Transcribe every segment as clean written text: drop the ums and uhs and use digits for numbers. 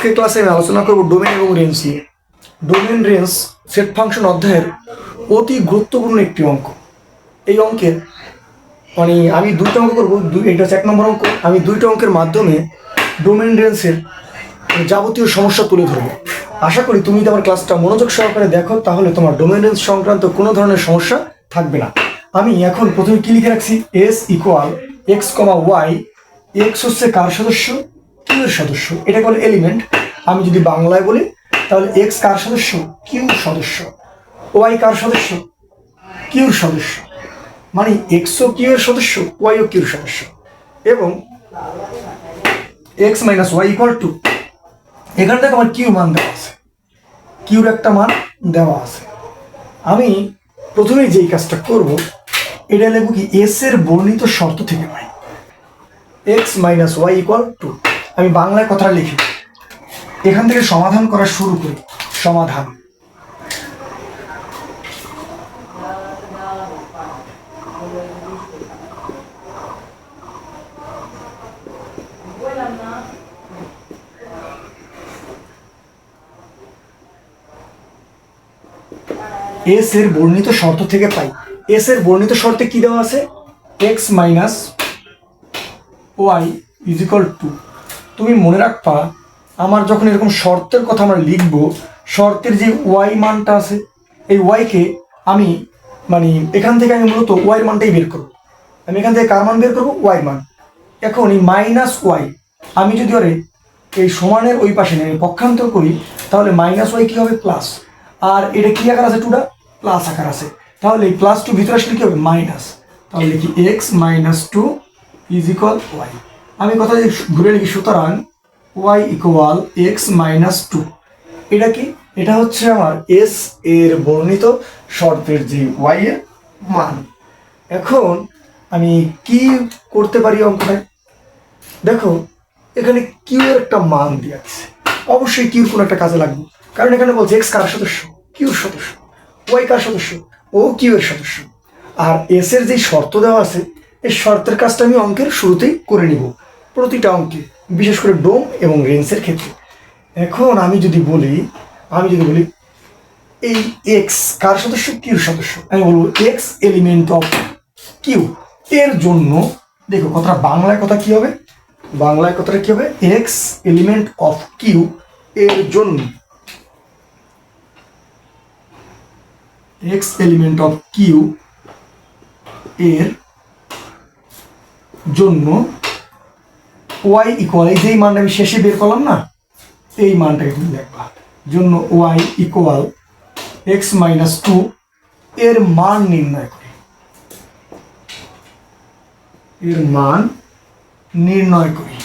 আজকের ক্লাসে আমি আলোচনা করব ডোমেন এবং রেঞ্জ নিয়ে। ডোমেন রেঞ্জ সেট ফাংশন অধ্যায়ের অতি গুরুত্বপূর্ণ একটি অঙ্ক। এই অঙ্কের আমি দুইটা অঙ্ক করবো, এটা হচ্ছে 1 নম্বর অঙ্ক। আমি দুইটা অঙ্কের মাধ্যমে ডোমেন রেঞ্জের যাবতীয় সমস্যা তুলে ধরবো। আশা করি তুমি তোমার ক্লাসটা মনোযোগ সহকারে দেখো, তাহলে তোমার ডোমেন রেঞ্জ সংক্রান্ত কোনো ধরনের সমস্যা থাকবে না। আমি এখন প্রথমে কি লিখে রাখছি, এস ইকুয়াল এক্স কমা ওয়াই। এক্স হচ্ছে কার সদস্য? কিউ এর সদস্য, এটা হলো এলিমেন্ট। আমি যদি বাংলায় বলি তাহলে এক্স কার সদস্য? কিউর সদস্য। ওয়াই কার সদস্য? কিউর সদস্য। মানে এক্স ও কিউ এর সদস্য, ওয়াই ও কিউর সদস্য। এবং x minus Y equal to, এখানে দেখো আমার কিউ মান দেওয়া আছে, কিউর একটা মান দেওয়া আছে। আমি প্রথমেই যেই কাজটা করব, এটা লিখব কি, এস এর বর্ণিত শর্ত থেকে পাই X minus Y equal to. আমি বাংলায় কথাটা লিখি, এখান থেকে সমাধান করা শুরু করি। সমাধান, এস এর বর্ণিত শর্ত থেকে পাই। এস এর বর্ণিত শর্তে কি দেওয়া আছে? X minus y is equal to. তুমি মনে রাখবা, আমার যখন এরকম শর্তের কথা আমরা লিখবো, শর্তের যে ওয়াই মানটা আছে, এই ওয়াইকে আমি এখান থেকে আমি মূলত ওয়াই মানটাই বের করবো। আমি এখান থেকে কার মান বের করবো? ওয়াই মান। এখন এই মাইনাস ওয়াই আমি যদি ওরে এই সমানের ওই পাশে নিয়ে পক্ষান্তর করি, তাহলে মাইনাস ওয়াই কী হবে? প্লাস। আর এটা কি আকার আছে? টুটা প্লাস আকার আছে। তাহলে এই প্লাস টু ভিতরে আসলে কী হবে? মাইনাস। তাহলে লিখি x minus two is equal y. আমি কথা যদি ঘুরে লিখি, সুতরাং y equal x minus two. এটা কি? এটা হচ্ছে আমার এস এর বর্ণিত শর্তের যে ওয়াই এর মান। এখন আমি কি করতে পারি অঙ্কটায়? দেখো, এখানে কিউ এর একটা মান দিয়ে আছে, অবশ্যই কিউর কোনো একটা কাজে লাগবে, কারণ এখানে বলছে এক্স কার সদস্য? কিউর সদস্য। ওয়াই কার সদস্য? ও কিউ এর সদস্য। আর এস এর যে শর্ত দেওয়া আছে, এই শর্তের কাজটা আমি অঙ্কের শুরুতেই করে নিব প্রতিটা অঙ্কে, বিশেষ করে ডোম এবং রেঞ্জের ক্ষেত্রে। এখন আমি যদি বলি এই এক্স কার সদস্য? কিউর সদস্য। আমি বলবো এক্স এলিমেন্ট অফ কিউ এর জন্য, দেখো কথাটা বাংলায় কথা কি হবে? বাংলায় কথাটা কি হবে? এক্স এলিমেন্ট অফ কিউ এর জন্য, এক্স এলিমেন্ট অফ কিউ এর জন্য ওয়াই ইকুয়াল, এই যেই মানটা আমি শেষে বের করলাম না, এই মানটাকে তুমি দেখবা, জন্য y equal x minus two এর মান নির্ণয় করি। এর মান নির্ণয় করি।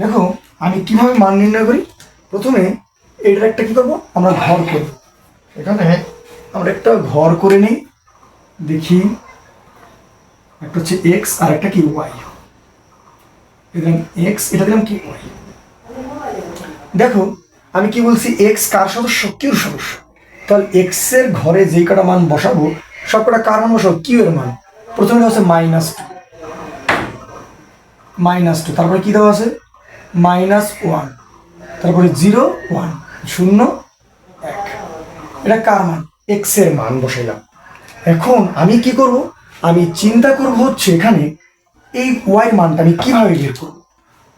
দেখো আমি কিভাবে মান নির্ণয় করি। প্রথমে এটার একটা কি করবো, আমরা ঘর করব। এখানে আমরা একটা ঘর করে নিই, দেখি একটা হচ্ছে এক্স আর একটা কি ওয়াই। দিলাম এক্স, এটা দিলাম কি ওয়াই। দেখো আমি কি বলছি, এক্স কার সদস্য? কিউর সদস্য। তাহলে এক্স এর ঘরে যেই কটা মান বসাবো, সব কটা কার মান বসাবো? কিউ এর মান। প্রথমে হচ্ছে মাইনাস টু, তারপরে কি দেওয়া আছে? মাইনাস ওয়ান, তারপরে 0 1 0 1। এটা কার মান? এক্স এর মান বসাইলাম। এখন আমি কি করব, আমি চিন্তা করব হচ্ছে এখানে এই ওয়াই মানটা আমি কিভাবে বের করব।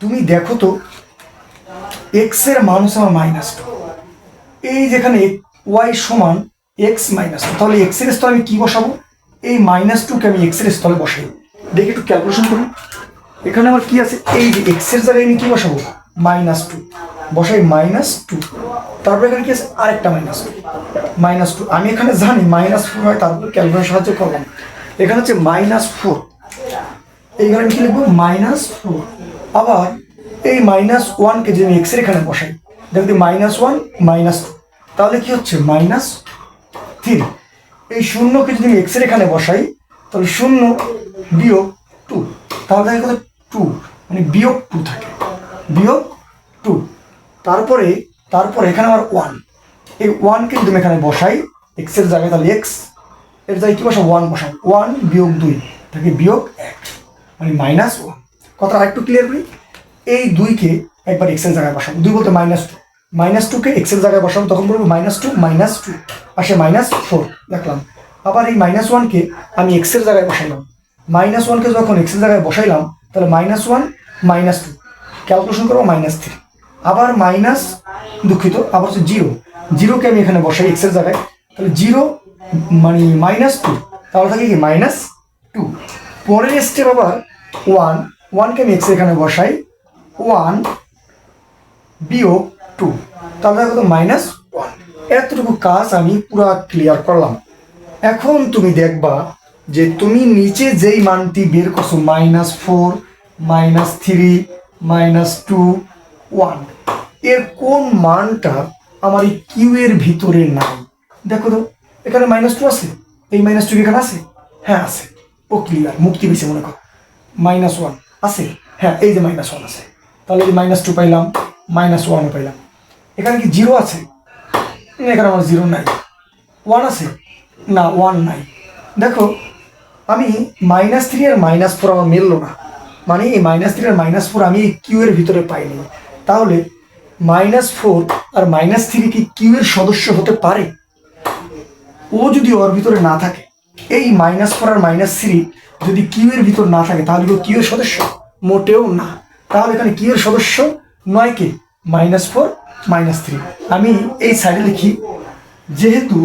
তুমি দেখো তো, এক্স এর মান হচ্ছে আমার মাইনাস টু, এই যেখানে ওয়াই সমান এক্স মাইনাস টু, তাহলে এক্স এর স্থলে আমি কি বসাবো? এই মাইনাস টুকে আমি এক্স এর স্থলে বসাই। দেখি একটু ক্যালকুলেশন করি, এখানে আমার কি আছে? এই যে এক্স এর জায়গায় আমি কি বসাবো? মাইনাস টু বসাই, মাইনাস টু। তারপরে এখানে কি আছে? আরেকটা মাইনাস টু। আমি এখানে জানি মাইনাস 4 হয়, তারপর ক্যালকুলেশন সাহায্য করলাম। এখানে হচ্ছে মাইনাস 4, এইখানে আমি কি লিখবো? মাইনাস 4। আবার এই মাইনাস ওয়ানকে যদি আমি এক্স এর এখানে বসাই, দেখি মাইনাস 1 মাইনাস 2, তাহলে কি হচ্ছে? মাইনাস 3। এই শূন্যকে যদি আমি এক্স এর এখানে বসাই, তাহলে 0 বিয়োগ 2, তাহলে দেখা গেল 2, মানে বিয়োগ 2 থাকে, বিয়োগ 2। তারপরে এখানে আমার 1, এই 1কে যদি আমি এখানে বসাই এক্স এর জায়গায়, তাহলে এক্স এর জায়গায় কি বসাবো? 1 বসাবো। 1 বিয়োগ 2 থাকে বিয়োগ 1, মানে -1। কথা আরেকটু ক্লিয়ার করি, এই 2কে একবার এক্স এর জায়গায় বসাবো, 2 বলতে -2, -2কে এক্স এর জায়গায় বসাবো, তখন বলবো -2 পাশে -4 দেখলাম। আবার এই -1কে আমি এক্স এর জায়গায় বসাইলাম, -1কে যখন এক্স এর জায়গায় বসাইলাম তাহলে -1 -2 ক্যালকুলেশন করবো -3, আবার দুঃখিত আবার হচ্ছে 0কে আমি এখানে বসাই এক্স এর জায়গায়, তাহলে 0 মানে -2, তাহলে থাকে কি -2। পরের স্টেপ আবার 1কে আমি এক্স এখানে বসাই, 1 বিয়োগ 2, তাহলে কত -1। এতটুকু কাজ আমি পুরো ক্লিয়ার করলাম। এখন তুমি দেখবা যে তুমি নিচে যেই মানটি বের করছো -4 -3 -2 1, এর কোন মানটা আমার এই কিউ এর ভিতরে নাই। দেখো তো এখানে -2 আছে, এই -2 এখানে আছে, হ্যাঁ আছে, ও ক্লিয়ার, মুক্তি পেয়েছে মনে করো। -1 আছে, হ্যাঁ এই যে -1 আছে, তাহলে এই -2 পাইলাম, -1 পাইলাম। এখানে কি 0 আছে? এখানে আমার 0 নাই। 1 আছে না, 1 নাই। দেখো আমি -3 আর -4 আমার মিললো না, মানে এই -3 আর -4 আমি এই কিউ এর ভিতরে পাইনি। তাহলে -4 আর -3 কি কিউ এর সদস্য হতে পারে? ও যদি ওর ভিতরে না থাকে, এই -4 আর -3 যদি কিউ এর ভিতর না থাকে, তাহলে কি কিউ এর সদস্য? মোটেও না। তাহলে এখানে কিউ এর সদস্য নয় কে? -4 -3। আমি এই সাইডে লিখি, যেহেতু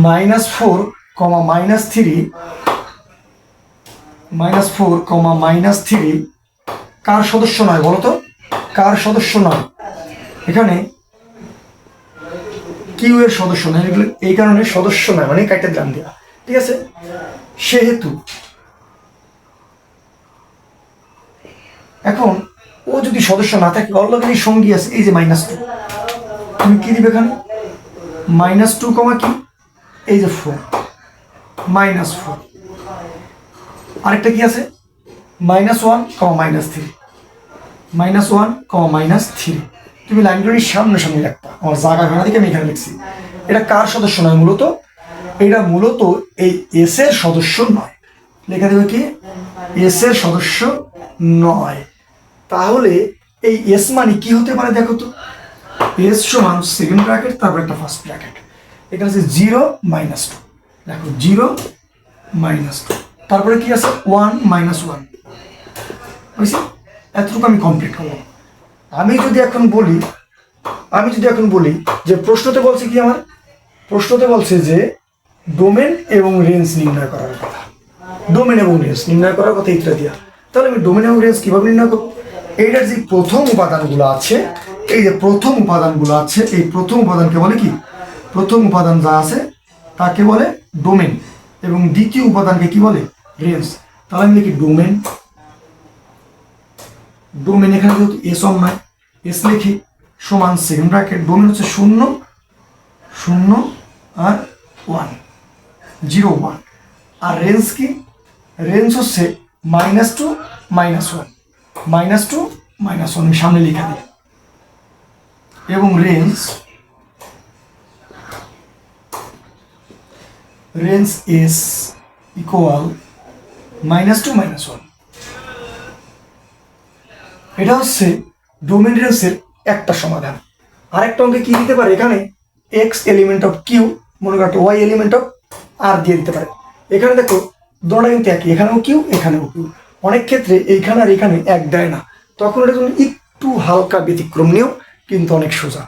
-4, -3 কার সদস্য নয় বলতো? কার সদস্য নয়? এখানে কিউ এর সদস্য নয়, এগুলো এই কারণে সদস্য নয়, মানে কাইটা দিলাম দিয়া, ঠিক আছে। সেহেতু এখন ও যদি সদস্য না থাকে, অলরেডি সঙ্গী আছে, এই যে -2, তুমি কি দিবে এখানে? -2 কি, এই যে 4 -4, আরেকটা কি আছে -1 -3 -1 -3। তুমি লাইনগুলির সামনে সামনে রাখবা, আমার জায়গা ঘোরা থেকে আমি এখানে লিখছি। এটা কার সদস্য নয় মূলত? এটা মূলত এই এস এর সদস্য নয়। লেখা দেবে কি? এস এর সদস্য নয়। তাহলে এই এস মানে কি হতে পারে দেখো তো? এস সমান সেকেন্ড ব্র্যাকেট, তারপর একটা ফার্স্ট ব্র্যাকেট, এখানে আছে 0 -2, দেখো 0 -2, তারপরে কি আছে 1 -1, বুঝছি? এতটুকু আমি কমপ্লিট করলাম। আমি যদি এখন বলি যে প্রশ্নতে বলছে কি, আমার প্রশ্নতে বলছে যে ডোমেন এবং রেঞ্জ নির্ণয় করার কথা, ডোমেন এবং রেঞ্জ নির্ণয় করার কথা এইটা দিয়া। তাহলে আমি ডোমেন এবং রেঞ্জ কিভাবে নির্ণয় করবো? এইটার যে প্রথম উপাদানগুলো আছে, এই যে প্রথম উপাদানগুলো আছে, এই প্রথম উপাদানকে বলে কি? প্রথম উপাদান যা আছে তাকে বলে ডোমেন, এবং দ্বিতীয় উপাদানকে কি বলে? রেঞ্জ। তাহলে আমি লিখি ডোমেন, এখানে যেহেতু এস অন নয়, এস লিখি সমান সেকেন্ড ব্র্যাকেট, ডোমেন হচ্ছে 0 0 আর 1 0 1, আর রেঞ্জ কি? রেঞ্জ হচ্ছে -2 -1 -2 -1, আমি সামনে লিখে দিই। এবং রেঞ্জ is equal -2 -1। এটা হচ্ছে ডোমেন রেঞ্জের একটা সমাধান। আরেকটা অঙ্কে কি দিতে পারে? এখানে x এলিমেন্ট অফ কিউ, মনে করো y এলিমেন্ট অফ আর দিয়ে দিতে পারে। এখানে দেখো দুটোটা কিন্তু একই, এখানেও কিউ এখানেও কিউ। অনেক ক্ষেত্রে এইখানে আর এখানে এক দেয় না, তখন এটা একটু হালকা ব্যতিক্রম নিয়েও কিন্তু অনেক সোজা।